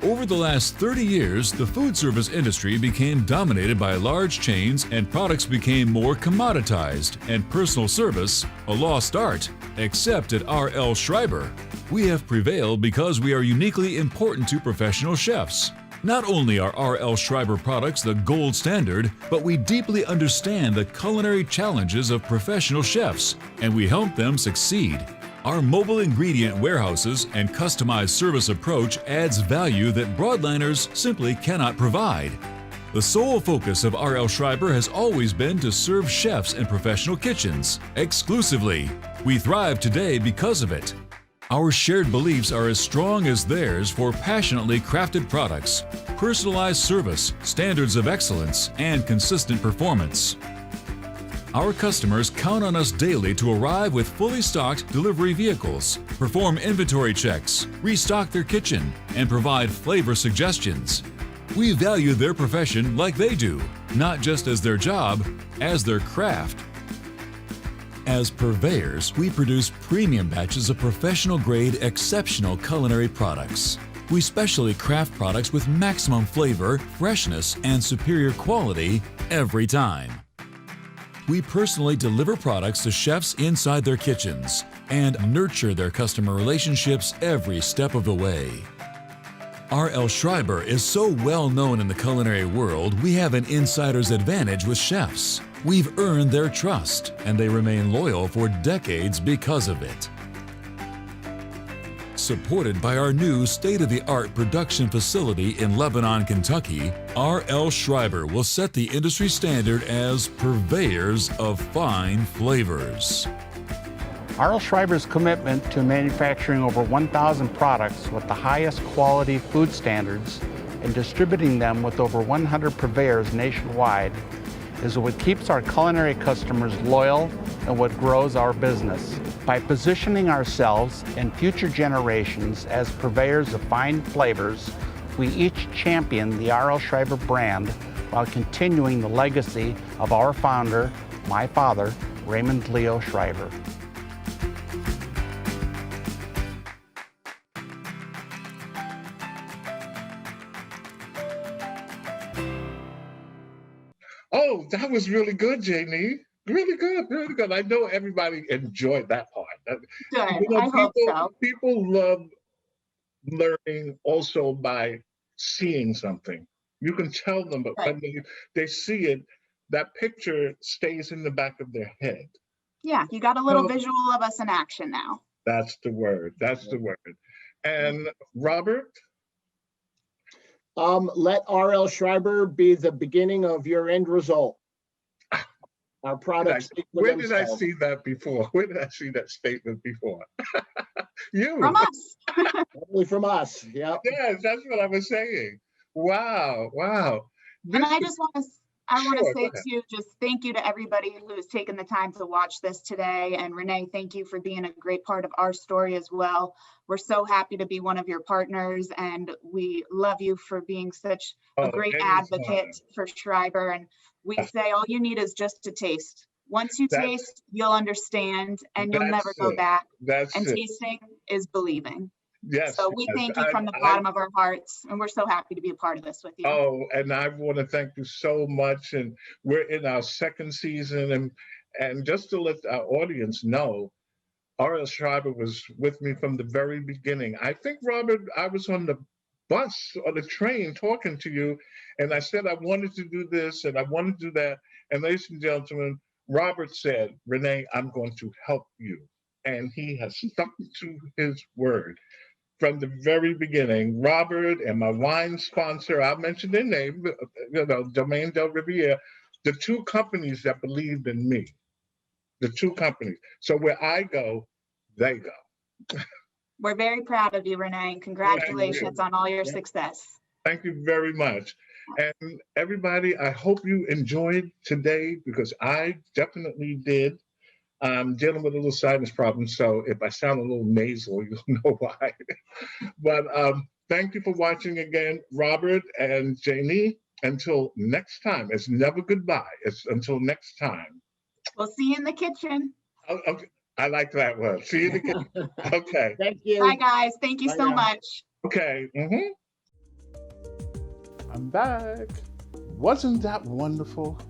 Over the last 30 years, the food service industry became dominated by large chains and products became more commoditized, and personal service, a lost art, except at R.L. Schreiber. We have prevailed because we are uniquely important to professional chefs. Not only are R.L. Schreiber products the gold standard, but we deeply understand the culinary challenges of professional chefs, and we help them succeed. Our mobile ingredient warehouses and customized service approach adds value that broadliners simply cannot provide. The sole focus of R.L. Schreiber has always been to serve chefs in professional kitchens, exclusively. We thrive today because of it. Our shared beliefs are as strong as theirs for passionately crafted products, personalized service, standards of excellence, and consistent performance. Our customers count on us daily to arrive with fully stocked delivery vehicles, perform inventory checks, restock their kitchen, and provide flavor suggestions. We value their profession like they do, not just as their job, as their craft. As purveyors, we produce premium batches of professional-grade, exceptional culinary products. We specially craft products with maximum flavor, freshness, and superior quality every time. We personally deliver products to chefs inside their kitchens and nurture their customer relationships every step of the way. R.L. Schreiber is so well known in the culinary world, we have an insider's advantage with chefs. We've earned their trust, and they remain loyal for decades because of it. Supported by our new state-of-the-art production facility in Lebanon, Kentucky, R.L. Schreiber will set the industry standard as purveyors of fine flavors. R.L. Schreiber's commitment to manufacturing over 1,000 products with the highest quality food standards and distributing them with over 100 purveyors nationwide is what keeps our culinary customers loyal and what grows our business. By positioning ourselves and future generations as purveyors of fine flavors, we each champion the R.L. Schreiber brand while continuing the legacy of our founder, my father, Raymond Leo Schreiber. Oh, that was really good, Janie. Really good, really good. I know everybody enjoyed that part. Good. I hope so. People love learning also by seeing something. You can tell them, but Right. when they see it, that picture stays in the back of their head. Yeah, you got a little So visual of us in action now. that's the word. That's the word. And Robert, Let R.L. Schreiber be the beginning of your end result. Our products speak for where did I themselves. see that before? Where did I see that statement before? You. From us. Only from us. Yep. Yes, that's what I was saying. Wow, wow. And This I is just want to, I want to sure. say Go ahead. too, just thank you to everybody who's taken the time to watch this today. And Renee, thank you for being a great part of our story as well. We're so happy to be one of your partners, and we love you for being such a Oh, great anytime. advocate for Schreiber. And we say all you need is just to taste. Once you That's taste, you'll understand, and you'll never that's go it. back. That's And it. tasting is believing. Yes, So we yes. thank you from the bottom of our hearts, and we're so happy to be a part of this with you. Oh, and I want to thank you so much. And we're in our second season, and just to let our audience know, R.L. Schreiber was with me from the very beginning. I think, Robert, I was on the bus or the train talking to you, and I said I wanted to do this and I wanted to do that. And ladies and gentlemen, Robert said, Renee, I'm going to help you. And he has stuck to his word from the very beginning. Robert and my wine sponsor, I'll mention their name, Domaine Del Riviere, the two companies that believed in me, the two companies. So where I go, they go. We're very proud of you, Renee, and congratulations on all your success. Thank you very much. And everybody, I hope you enjoyed today, because I definitely did. I'm dealing with a little sinus problem, so if I sound a little nasal, you'll know why. But thank you for watching again, Robert and Janie. Until next time, it's never goodbye. It's until next time. We'll see you in the kitchen. Okay. I like that one. See you again. Okay. Thank you. Bye, guys. Thank you Bye so now. much. Okay. I'm back. Wasn't that wonderful?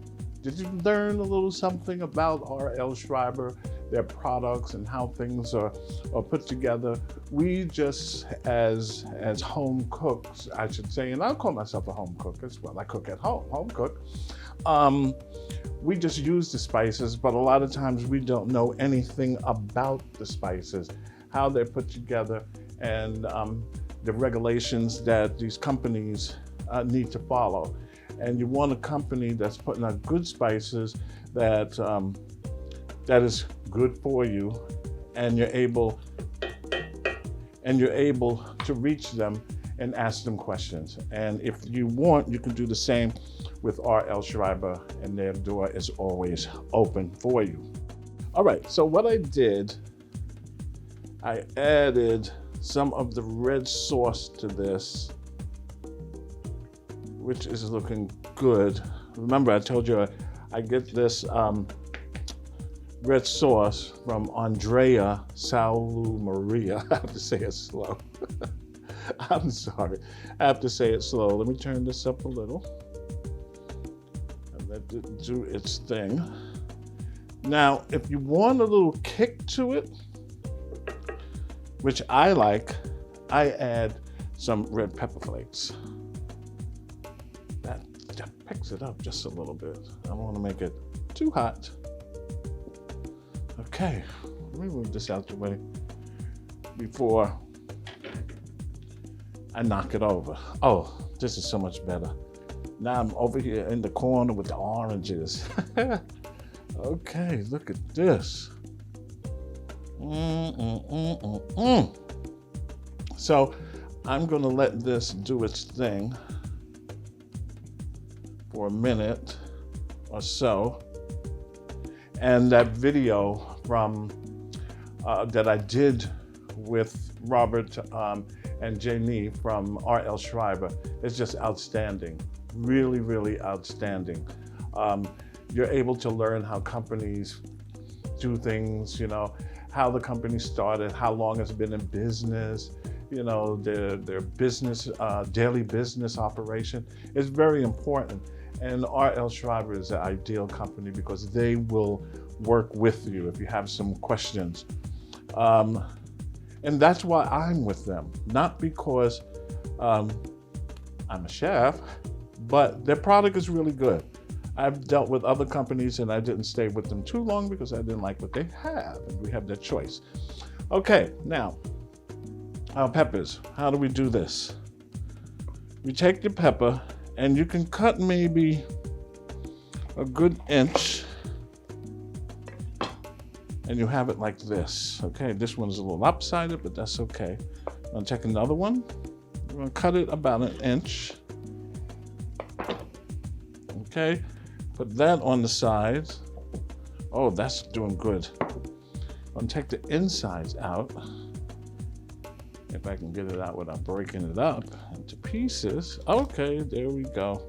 Did you learn a little something about R.L. Schreiber, their products, and how things are put together? We just, as home cooks, I should say, and I'll call myself a home cook as well. I cook at home cook. We just use the spices, but a lot of times we don't know anything about the spices, how they're put together, and the regulations that these companies need to follow. And you want a company that's putting out good spices that is good for you, and you're able to reach them and ask them questions. And if you want, you can do the same with R.L. Schreiber, and their door is always open for you. All right, so what I did, I added some of the red sauce to this, which is looking good. Remember, I told you I get this red sauce from Andrea Saulu Maria. I have to say it slow. I'm sorry. I have to say it slow. Let me turn this up a little. And let it do its thing. Now, if you want a little kick to it, which I like, I add some red pepper flakes. That picks it up just a little bit. I don't want to make it too hot. Okay, let me move this out the way before I knock it over. Oh, this is so much better. Now I'm over here in the corner with the oranges. Okay, look at this. So I'm gonna let this do its thing for a minute or so. And that video from that I did with Robert and Janie from R.L. Schreiber is just outstanding. really, really outstanding. You're able to learn how companies do things, you know, how the company started, how long it's been in business, you know, their business, daily business operation is very important. And R.L. Schreiber is the ideal company because they will work with you if you have some questions. And that's why I'm with them, not because I'm a chef, but their product is really good. I've dealt with other companies and I didn't stay with them too long because I didn't like what they have, and we have that choice. Okay, now, our peppers. How do we do this? You take your pepper and you can cut maybe a good inch, and you have it like this. Okay, this one's a little lopsided, but that's okay. I'm gonna take another one. I'm gonna cut it about an inch. Okay, put that on the sides. Oh, that's doing good. I'm gonna take the insides out. If I can get it out without breaking it up into pieces. Okay, there we go.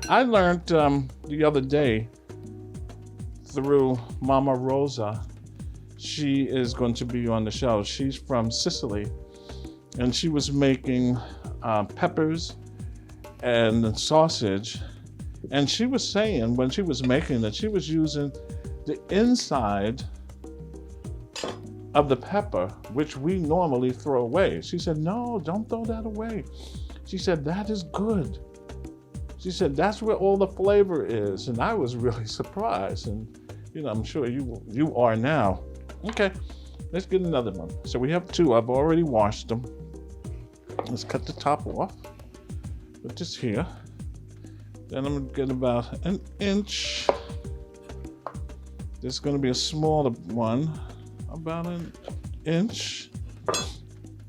I learned the other day through Mama Rosa. She is going to be on the show. She's from Sicily, and she was making peppers and sausage. And she was saying when she was making that she was using the inside of the pepper, which we normally throw away. She said, no, don't throw that away. She said, that is good. She said, that's where all the flavor is. And I was really surprised. And, you know, I'm sure you are now. Okay, let's get another one. So we have two. I've already washed them. Let's cut the top off. Put this here. Then I'm gonna get about an inch. This is gonna be a smaller one, about an inch.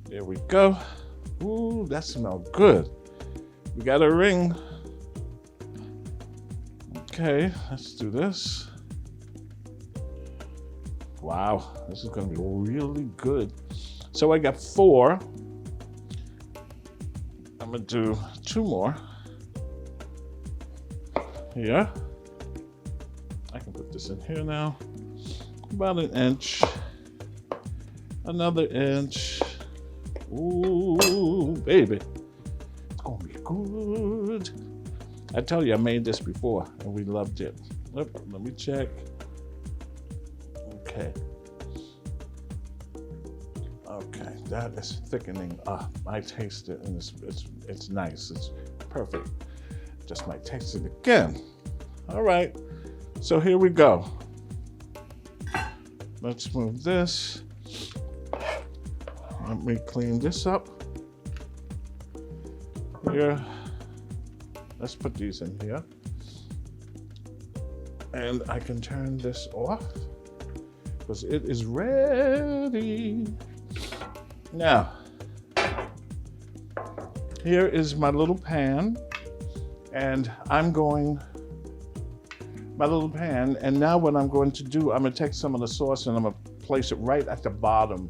There we go. Ooh, that smells good. We got a ring. Okay, let's do this. Wow, this is gonna be really good. So I got 4. I'm gonna do 2 more. Here. I can put this in here now. About an inch. Another inch. Ooh, baby. It's gonna be good. I tell you, I made this before and we loved it. Let me check. Okay, that is thickening up. I taste it and it's nice. It's perfect. Just might taste it again. All right, so here we go. Let's move this. Let me clean this up. Here, let's put these in here. And I can turn this off because it is ready. Now, here is my little pan, and my little pan, and now what I'm going to do, I'm gonna take some of the sauce and I'm gonna place it right at the bottom.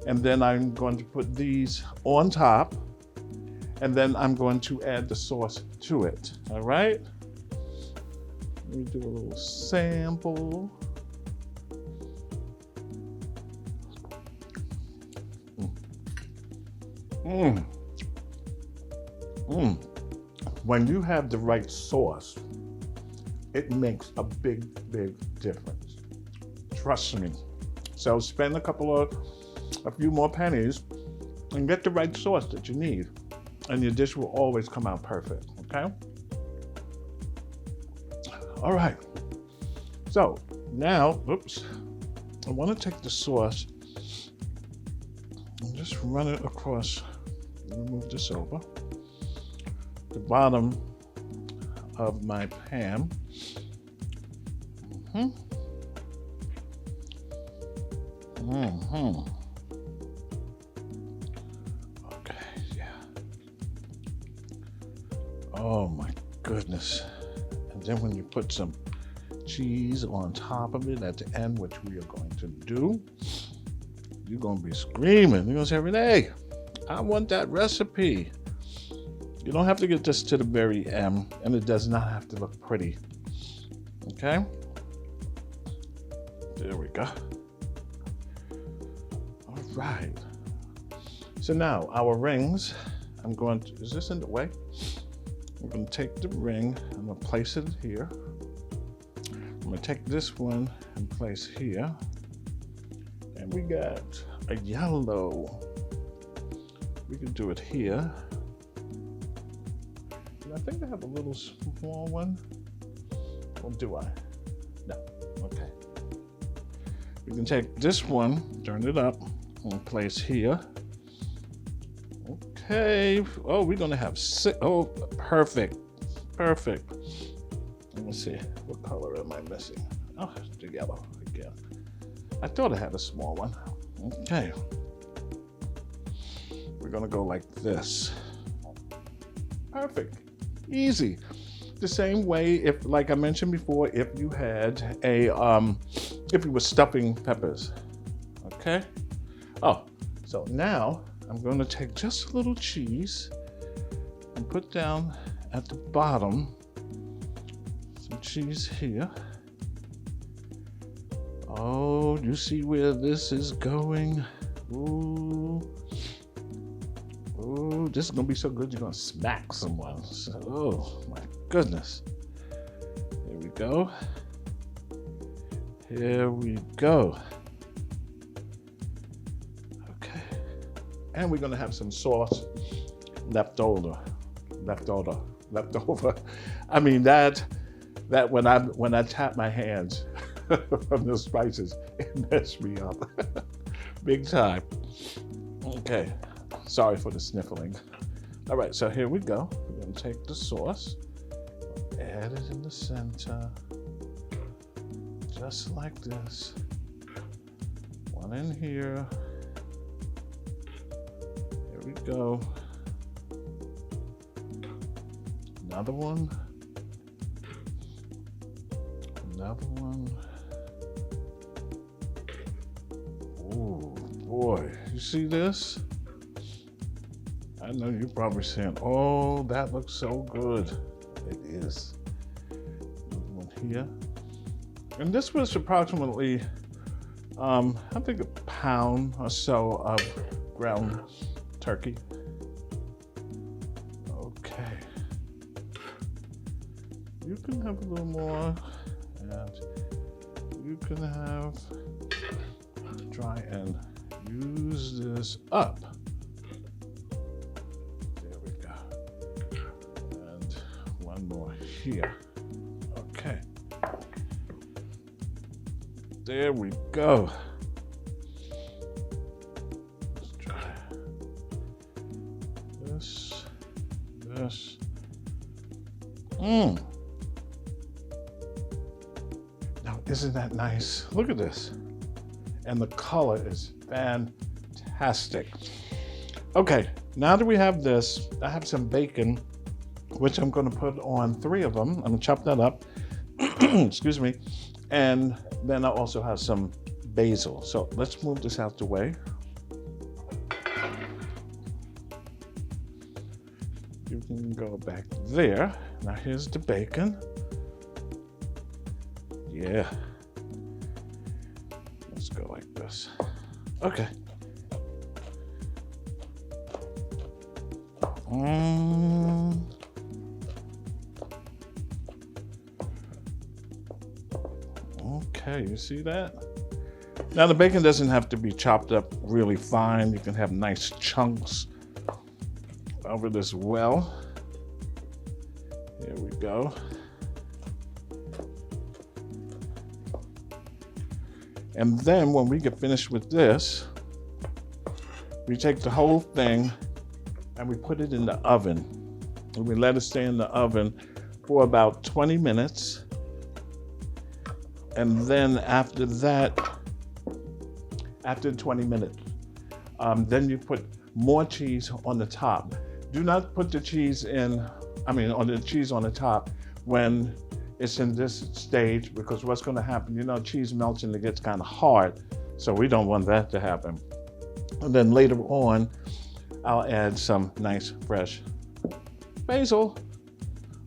And then I'm going to put these on top, and then I'm going to add the sauce to it, all right? Let me do a little sample. When you have the right sauce, it makes a big, big difference. Trust me. So spend a few more pennies and get the right sauce that you need, and your dish will always come out perfect, okay? All right. So now, I want to take the sauce and just run it across. Let me move this over. The bottom of my pan. Okay, yeah. Oh my goodness. And then when you put some cheese on top of it at the end, which we are going to do, you're going to be screaming. You're going to say, Renee, I want that recipe. You don't have to get this to the very end, and it does not have to look pretty. Okay? There we go. All right. So now our rings, is this in the way? I'm going to take the ring, I'm going to place it here. I'm going to take this one and place here. And we got a yellow. We can do it here. And I think I have a little small one. Or do I? No. Okay. We can take this one, turn it up, and place here. Okay. Oh, we're gonna have six. Oh, perfect. Perfect. Let me see. What color am I missing? Oh, the yellow again. I thought I had a small one. Okay. We're gonna go like this. Perfect. Easy. The same way, if, like I mentioned before, if you had if you were stuffing peppers. Okay. Oh, so now I'm going to take just a little cheese and put down at the bottom some cheese here. Oh, you see where this is going? Ooh. Ooh, this is going to be so good you're going to smack someone. So, oh, my goodness. Here we go. Here we go. Okay. And we're going to have some sauce left over. I mean, that when I tap my hands from the spices, it messed me up big time. Okay, sorry for the sniffling. All right, so here we go. We're gonna take the sauce, add it in the center, just like this. One in here. Here we go. Another one. Another one. Oh boy, you see this? I know you're probably saying, oh, that looks so good. It is. Another one here. And this was approximately, I think a pound or so of ground turkey. Okay. You can have a little more, and you can have, try and use this up. There we go. And one more here. Okay. There we go. Let's try this. Now, isn't that nice? Look at this. And the color is fantastic. Okay, now that we have this, I have some bacon, which I'm going to put on 3 of them. I'm going to chop that up. Excuse me. And then I also have some basil. So let's move this out the way. You can go back there. Now here's the bacon. Yeah. Let's go like this. Okay. Okay, you see that? Now the bacon doesn't have to be chopped up really fine. You can have nice chunks of it as well. Here we go. And then when we get finished with this, we take the whole thing and we put it in the oven. And we let it stay in the oven for about 20 minutes. And then after that, after 20 minutes, then you put more cheese on the top. Do not put the cheese on the cheese on the top when it's in this stage, because what's going to happen, cheese melts and it gets kind of hard. So we don't want that to happen. And then later on, I'll add some nice fresh basil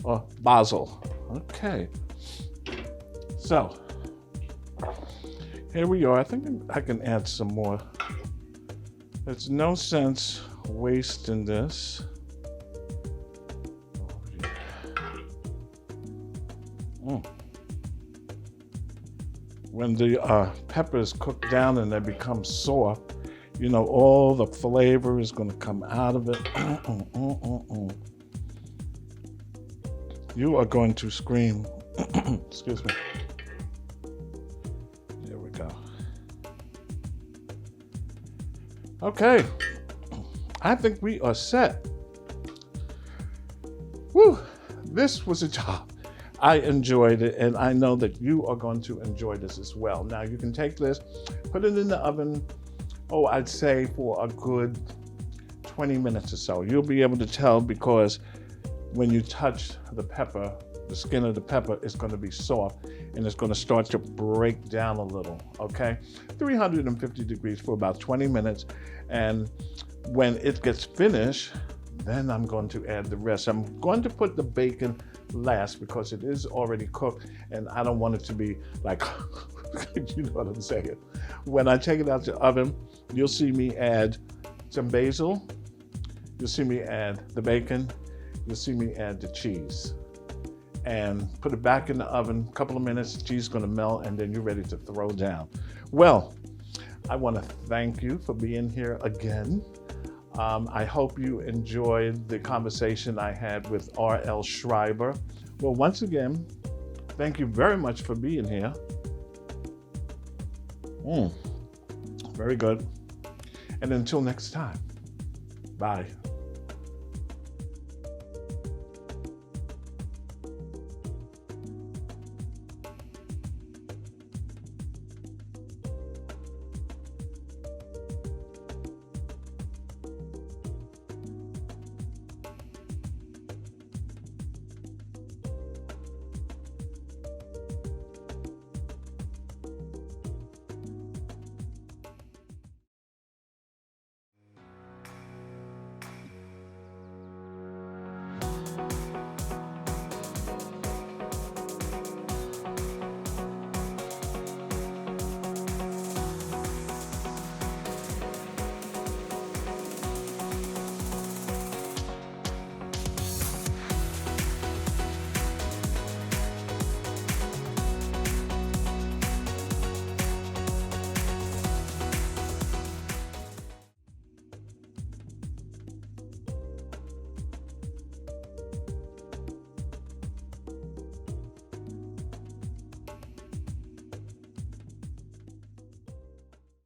or basil. Okay. So here we are. I think I can add some more. There's no sense wasting this. When the peppers cook down and they become soft, you know, all the flavor is going to come out of it. You are going to scream. Excuse me. There we go. Okay. I think we are set. Woo! This was a job. I enjoyed it, and I know that you are going to enjoy this as well. Now, you can take this, put it in the oven, I'd say for a good 20 minutes or so. You'll be able to tell because when you touch the pepper, the skin of the pepper is going to be soft, and it's going to start to break down a little, okay? 350 degrees for about 20 minutes, and when it gets finished, then I'm going to add the rest. I'm going to put the bacon last because it is already cooked and I don't want it to be like, you know what I'm saying. When I take it out the oven, you'll see me add some basil. You'll see me add the bacon. You'll see me add the cheese. And put it back in the oven, a couple of minutes, the cheese is gonna melt and then you're ready to throw down. Well, I wanna thank you for being here again. I hope you enjoyed the conversation I had with R.L. Schreiber. Well, once again, thank you very much for being here. Very good. And until next time, bye.